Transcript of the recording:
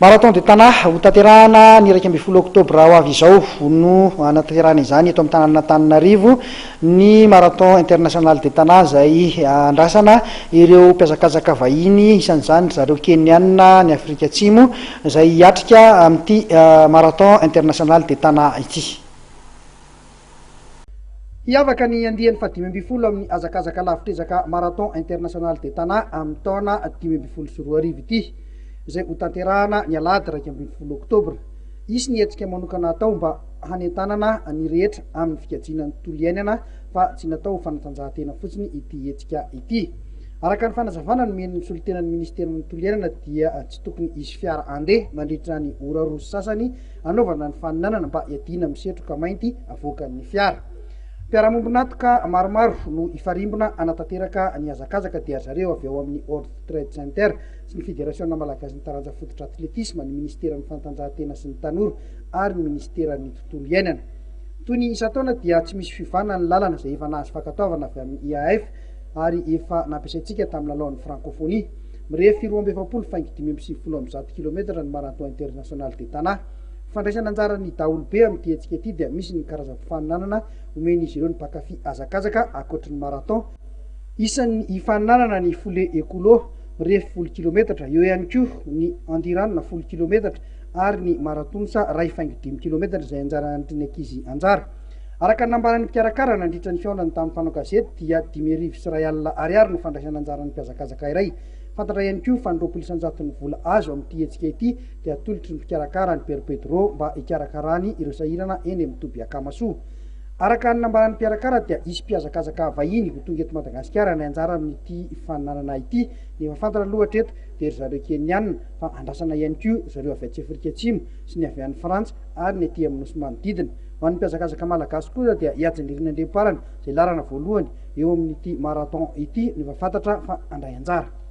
Marathon de Tana ho tanterahana ny 12 oktobra ho avy izao no anatanterahana izany eto amin'ny tanàn'Antananarivo ny marathon international de Tana izay andrasana ireo mpiazakazaka vahiny isan'izany zareo Keniana ny Afrika Atsimo izay hiatrika amin'ity marathon international de Tana ity. Hiavaka ny andiany fa 5 amin'ny azakazaka lavitrezaka marathon international de Tana amin'ny taona 2024 ity izay ho tanterahana ny alahady 12 oktobra. Isy ny hetsika manokana atao mba hanentanana ny rehetra amin'ny fikajiana ny tontolo iainana fa tsy natao fanatanjahantena fotsiny ity hetsika ity. Araka ny fanazavana no men'ny solotenan'ny ministeran'ny tontolo iainana dia tsy tokony isy fiara andeha mandritra ny ora roa sasany anaovana ny faninanana mba hiadiana misetroka mainty avoakan'ny fiara. Mpiara-mombonatoka maromaro no ifarimbona anatanteraka ny azakazaka dia zareo avy ao amin'ny Ordre Trade Center sy ny Fédération Malagasy ny taranja fototra atletisme, ny ministeran'ny fanatanjahantena sy ny tanora ary ny ministeran'ny tontolo iainana. Toy ny isan-taona dia tsy misy fivana ny lalana izay efa nahazo fankatoavana avy amin'ny IAF ary efa nampiasaintsika tamin'ny lalaon'ny francophonie. Mirefy 2,5 kilometatra ny marathon international de Tana. Fandraisana anjarany daholo be amin'ity hetsika ity dia misy ny karazam-pifaninanana omen'izy ireo ny mpakafy azakazaka ankoatry ny marathon. Isan'ny hifaninanana ny foulée écolo mirefy 10 kilometatra, eo ihany koa ny andiranina 10 kilometatra ary ny maratonsa 2,5 kilometatra izay anjarany ny ankizy anjara. Araka ny nambaran'ny mpikarakara nandritra ny fiaonany tamin'ny mpanao gazety dia 5,000 ariary no fandraisana anjaran'ny mpiazakazaka iray. Fantatra ihany koa fa ny 200 vola azo amin'ity hetsika ity dia atolotry ny mpikarakara ny Père Pedro mba hikarakarany ireo sahirana eny amin'ny Toby Akamasoa. Araka ny nambaran'ny mpikarakara dia isy mpiazakazaka vahiny ho tonga eto Madagasikara ny anjara amin'ity faninanana ity. Ny efa fantatra lohatra eto dia zareo Keniana fa andrasana ihany koa zareo avy atsy Afrika Atsimo sy ny avy any Frantsa ary ny aty amin'ny nosy manodidina. Ho an'ny mpiazakazaka malagasy kosa dia hiajin'irina andrem-parana izay larana voalohany eo amin'ity marathon ity ny efa fantatra fa andray anjara.